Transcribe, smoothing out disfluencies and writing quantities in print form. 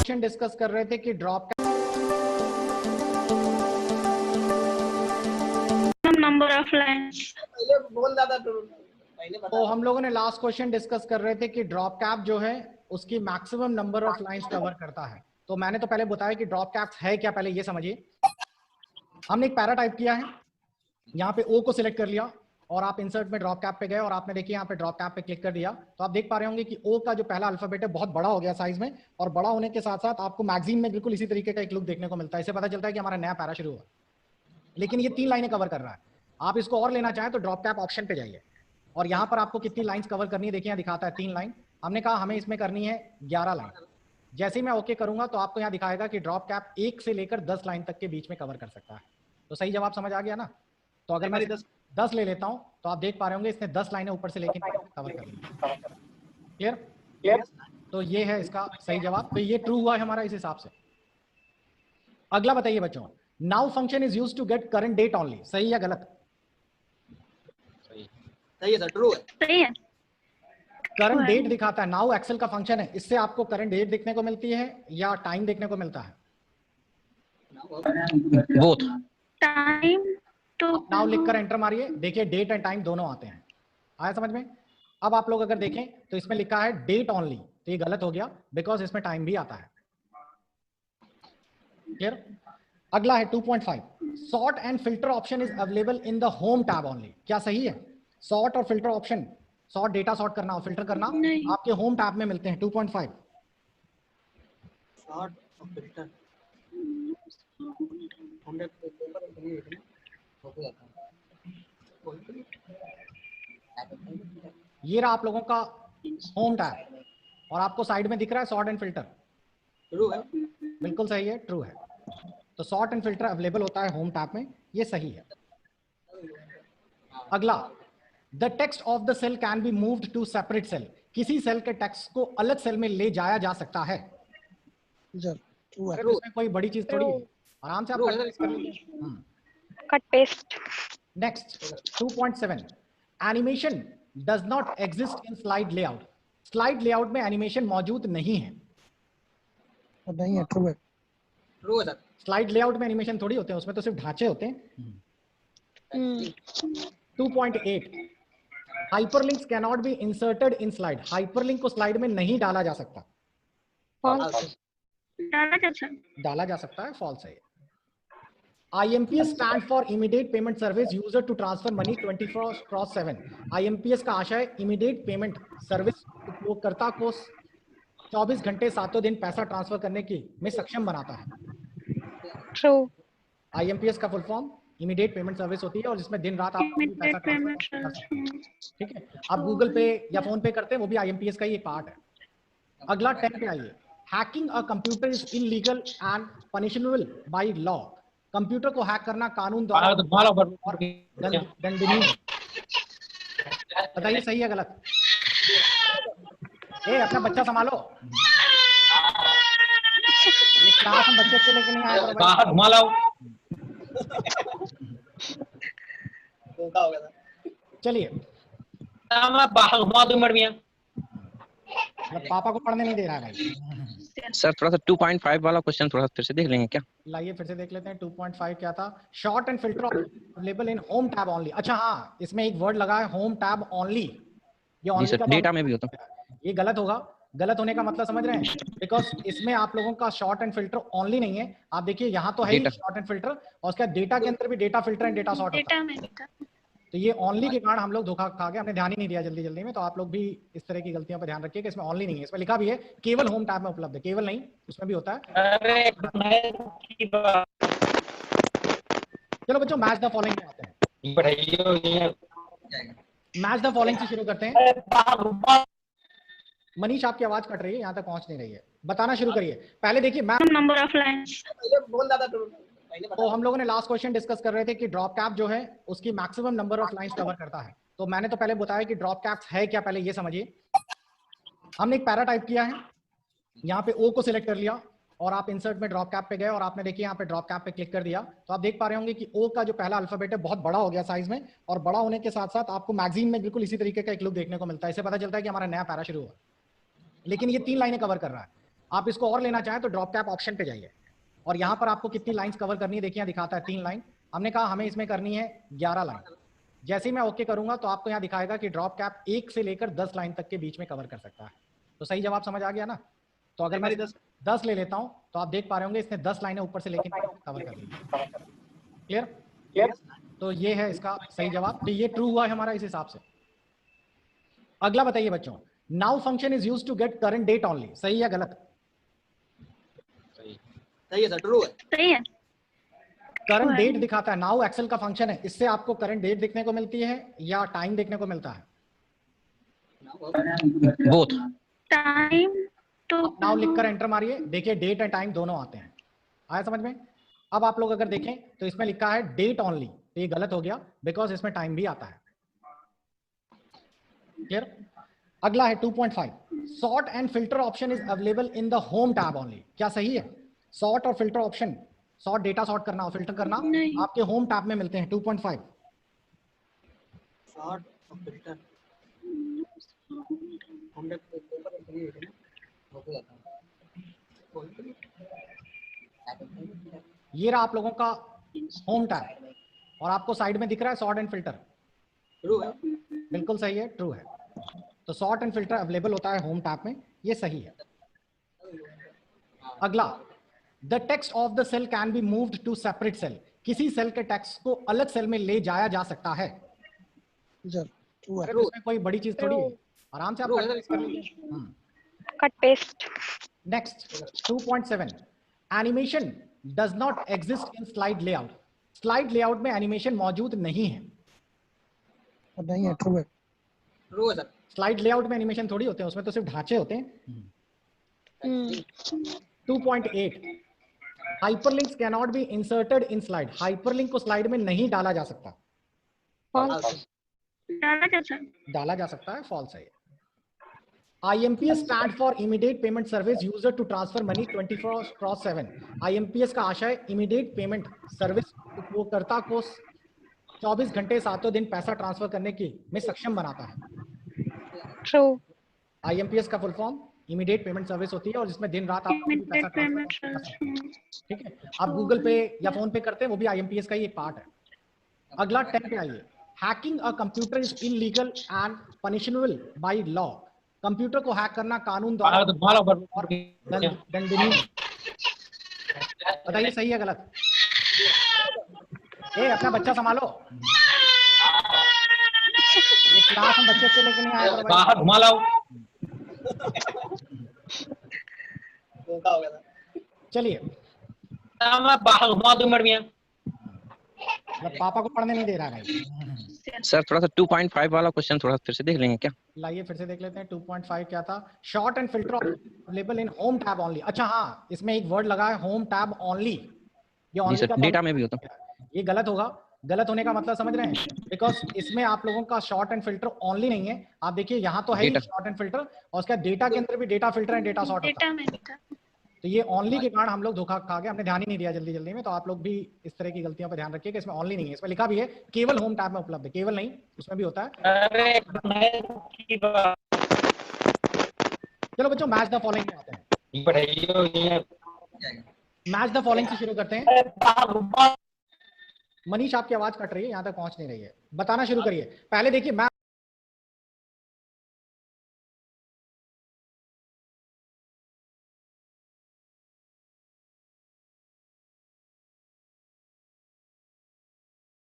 Question discuss कर रहे थे कि ड्रॉप नंबर ऑफ लाइन्स पहले बोल रहा था तो हम लोगों ने लास्ट क्वेश्चन डिस्कस कर रहे थे कि ड्रॉप कैप जो है उसकी maximum number of lines cover करता है। तो मैंने तो पहले बताया कि ड्रॉप कैप है क्या, पहले ये समझिए। हमने एक पैरा टाइप किया है, यहाँ पे ओ को सिलेक्ट कर लिया और आप इंसर्ट में ड्रॉप कैप पे गए और आपने देखिए यहाँ पे ड्रॉप कैप पे क्लिक कर दिया तो आप देख पा रहे होंगे कि ओ का जो पहला अल्फाबेट है बहुत बड़ा हो गया साइज में, और बड़ा होने के साथ साथ आपको मैगजीन में बिल्कुल इसी तरीके का एक लुक देखने को मिलता है। इससे पता चलता है कि हमारा नया पैरा शुरू हुआ, लेकिन ये 3 लाइनें कवर कर रहा है। आप इसको और लेना चाहें तो ड्रॉप कैप ऑप्शन पे जाइए और यहाँ पर आपको कितनी लाइंस कवर करनी है देखिए, यहाँ दिखाता है 3 लाइन। हमने कहा हमें इसमें करनी है 11 लाइन। जैसे ही मैं ओके करूंगा तो आपको यहाँ दिखाएगा कि ड्रॉप कैप 1 से लेकर 10 लाइन तक के बीच में कवर कर सकता है। तो सही जवाब समझ आ गया ना? तो अगर मैं 10 ले लेता हूँ तो आप देख पा रहे होंगे इसने 10 लाइनें ऊपर से लेकर कवर कर ली। क्लियर? तो ये है इसका सही जवाब। तो ये ट्रू हुआ है हमारा इस हिसाब से। अगला बताइए बच्चों, now function is used to get current date only, सही या गलत? सही है सर, ट्रू है। सही है। करंट डेट दिखाता है, नाउ एक्सेल का फंक्शन है, इससे आपको करंट डेट देखने को मिलती है या टाइम देखने को मिलता है? बोथ। टाइम तो नाउ लिखकर एंटर मारिए, देखिए डेट एंड टाइम दोनों आते हैं। आया समझ में? अब आप लोग अगर देखें तो इसमें लिखा है डेट ओनली, तो ये गलत हो गया बिकॉज इसमें टाइम भी आता है। क्लियर? अगला है 2.5, sort and filter option is available in the home tab only, क्या सही है? सॉर्ट और filter option, sort data sort करना और फिल्टर करना आपके होम टैब में मिलते हैं 2.5। शॉर्ट और फिल्टर ये रहा आप लोगों का होम टैब और आपको साइड में दिख रहा है सॉर्ट एंड फिल्टर। ट्रू है। बिल्कुल सही है, ट्रू है। तो सॉर्ट एंड फिल्टर अवेलेबल होता है होम टैब में, ये सही है। अगला, the text of the cell can be moved to separate cell, किसी सेल के टेक्स्ट को अलग सेल में ले जाया जा सकता है। ट्रू है। इसमें कोई बड़ी चीज थोड़ी है, आराम से आप कट पेस्ट कर लीजिए। Cut paste. Next 2.7, animation does not exist in slide layout, slide layout में एनिमेशन मौजूद नहीं है। नहीं है, ट्रू है। ट्रू है सर। स्लाइड लेआउट में एनिमेशन थोड़ी होते हैं, उसमें तो सिर्फ ढांचे होते हैं। 2.8, hyperlinks can not be inserted in slide, hyperlink को स्लाइड में नहीं डाला जा सकता। डाला जा सकता है, फॉल्स है। IMPS stand for immediate payment service user to transfer money 24/7, IMPS का आशय इमीडिएट पेमेंट सर्विस उपयोगकर्ता को 24 घंटे 7 दिन पैसा ट्रांसफर करने की में सक्षम बनाता है। ट्रू। IMPS का full form immediate payment service होती है और जिसमें दिन रात आप पैसा ट्रांसफर कर सकते हैं। ठीक है, आप गूगल पे या फोन पे करते हैं, वो भी IMPS का ही एक पार्ट है। अगला 10 पे आइए, hacking a computer is illegal and punishable by law, computer को हैक करना कानून द्वारा और दंडनीय है। बताइए सही है गलत? ए अपना बच्चा संभालो, क्लास में बच्चे अच्छे लेके नहीं आए बाहर घुमा लाओ। चलिए बाहर घुमा दो मर पापा को पढ़ने नहीं दे रहा है भाई। सर थोड़ा सा 2.5 वाला क्वेश्चन थोड़ा फिर से देख लेंगे क्या? लाइए फिर से देख लेते हैं। 2.5 क्या था? Short and filter available in home tab only. अच्छा हाँ, इसमें एक वर्ड लगा है होम टैब ओनली, ये जी सर, डेटा में भी होता है। ये गलत होगा। गलत होने का मतलब समझ रहे हैं? बिकॉज इसमें आप लोगों का शॉर्ट एंड फिल्टर ओनली नहीं है। आप देखिए यहाँ तो है ही शॉर्ट एंड फिल्टर, और उसका डेटा के अंदर भी data filter and data sort होता है। तो ये ओनली के कारण हम लोग धोखा खा गए, हमने ध्यान ही नहीं दिया जल्दी में। तो आप लोग भी इस तरह की गलतियों पर ध्यान रखिए कि इसमें ओनली नहीं है, इसमें लिखा भी है केवल होम टैब में उपलब्ध है, केवल नहीं उसमें भी होता है। चलो बच्चों मैच द फॉलोइंग में आते हैं। मैच द फॉलोइंग से शुरू करते हैं। मनीष आपकी आवाज कट रही है, यहाँ तक पहुंच नहीं रही है, बताना शुरू करिए। पहले देखिए नंबर ऑफ लाइन्स पहले बोल रहा था। तो हम लोगों ने लास्ट क्वेश्चन डिस्कस कर रहे थे कि ड्रॉप कैप जो है उसकी maximum number of lines cover करता है। तो मैंने तो पहले बताया कि ड्रॉप कैप है क्या, पहले ये समझिए। हमने एक पैरा टाइप किया है, यहाँ पे ओ को सिलेक्ट कर लिया और आप इंसर्ट में ड्रॉप कैप पे गए और आपने देखिए यहाँ पे ड्रॉप कैप पे क्लिक कर दिया तो आप देख पा रहे होंगे कि ओ का जो पहला अल्फाबेट है बहुत बड़ा हो गया साइज में, और बड़ा होने के साथ साथ आपको मैगजीन में बिल्कुल इसी तरीके का एक लुक देखने को मिलता है। इससे पता चलता है कि हमारा नया पैरा शुरू हुआ, लेकिन ये 3 लाइनें कवर कर रहा है। आप इसको और लेना चाहें तो ड्रॉप कैप ऑप्शन पे जाइए और यहाँ पर आपको कितनी लाइंस कवर करनी है देखिए, यहाँ दिखाता है 3 लाइन। हमने कहा हमें इसमें करनी है 11 लाइन। जैसे ही मैं ओके करूंगा तो आपको यहाँ दिखाएगा कि ड्रॉप कैप 1 से लेकर 10 लाइन तक के बीच में कवर कर सकता है। तो सही जवाब समझ आ गया ना? तो अगर मैं 10 ले लेता हूँ तो आप देख पा रहे होंगे इसने 10 लाइनें ऊपर से लेकर कवर कर ली। क्लियर? तो ये है इसका सही जवाब। तो ये ट्रू हुआ है हमारा इस हिसाब से। अगला बताइए बच्चों, now function is used to get current date only, सही या गलत? सही है सर, ट्रू है। सही है। करंट डेट दिखाता है, नाउ एक्सेल का फंक्शन है, इससे आपको करंट डेट देखने को मिलती है या टाइम देखने को मिलता है? बोथ। टाइम टू नाउ लिखकर एंटर मारिए, देखिए डेट एंड टाइम दोनों आते हैं। आया समझ में? अब आप लोग अगर देखें तो इसमें लिखा है डेट ओनली, तो ये गलत हो गया बिकॉज इसमें टाइम भी आता है। क्लियर? अगला है 2.5, sort and filter option is available in the home tab only, क्या सही है? सॉर्ट और filter option, sort data sort करना और फिल्टर करना नहीं। आपके होम टैब में मिलते हैं 2.5। शॉर्ट और फिल्टर हम लोग पेपर में फ्री है ना, हो जाता है। ये रहा आप लोगों का होम टैब और आपको साइड में दिख रहा है सॉर्ट एंड फिल्टर। ट्रू है। बिल्कुल सही है, ट्रू है। तो सॉर्ट एंड फिल्टर अवेलेबल होता है होम टैब में, ये सही है। अगला, the text of the cell can be moved to separate cell, किसी सेल के टेक्स्ट को अलग सेल में ले जाया जा सकता है। सर ट्रू है। अरे इसमें कोई बड़ी चीज थोड़ी है, आराम से आप कर लीजिए। Cut paste. Next 2.7, animation does not exist in slide layout, slide layout में एनिमेशन मौजूद नहीं है। नहीं है, ट्रू है। ट्रू है सर। स्लाइड लेआउट में एनिमेशन थोड़ी होते हैं, उसमें तो सिर्फ ढांचे होते हैं। 2.8, hyperlinks can not be inserted in slide, hyperlink को स्लाइड में नहीं डाला जा सकता। डाला जा सकता है, फॉल्स है। IMPS stand for immediate payment service user to transfer money 24/7, IMPS का आशय इमीडिएट पेमेंट सर्विस उपयोगकर्ता को 24 घंटे 7 दिन पैसा ट्रांसफर करने की में सक्षम बनाता है। ट्रू। IMPS का full form immediate payment service होती है और जिसमें दिन रात आप पैसा ट्रांसफर कर सकते हैं। ठीक है, आप गूगल पे या फोन पे करते हैं, वो भी IMPS का ही एक पार्ट है। अगला 10 पे आइए, hacking a computer is illegal and punishable by law, computer को हैक करना कानून द्वारा और दंडनीय। बताइए सही है गलत? ए अपना बच्चा संभालो, ये क्लास में बच्चे से लेके नहीं आए करो भाई। बाहर घुमा लाओ। धोखा हो गया था। चलिए, मैं बाहर घुमा दूं मर पापा को पढ़ने नहीं दे रहा है भाई। सर थोड़ा सा 2.5 वाला क्वेश्चन थोड़ा फिर से देख लेंगे क्या? लाइए फिर से देख लेते हैं। 2.5 क्या था? Short and filter available in home tab only. अच्छा हाँ, इसमें एक वर्ड लगा है होम टैब ओनली, ये जी सर, डेटा में भी होता है। ये गलत होगा। गलत होने का मतलब समझ रहे हैं? बिकॉज इसमें आप लोगों का शॉर्ट एंड फिल्टर ओनली नहीं है। आप देखिए यहाँ तो है ही शॉर्ट एंड फिल्टर, और उसका डेटा के अंदर भी data filter and data sort होता है। तो ये ओनली के कारण हम लोग धोखा खा गए, हमने ध्यान ही नहीं दिया जल्दी जल्दी में। तो आप लोग भी इस तरह की गलतियों पर ध्यान रखिए कि इसमें ओनली नहीं है, इसमें लिखा भी है केवल होम टैब में उपलब्ध है, केवल नहीं उसमें भी होता है। चलो बच्चों, मैच द फॉलोइंग में आते हैं। मैच द फॉलोइंग से शुरू करते हैं। मनीष आपकी आवाज कट रही है, यहाँ तक पहुंच नहीं रही है, बताना शुरू करिए। पहले देखिए मैं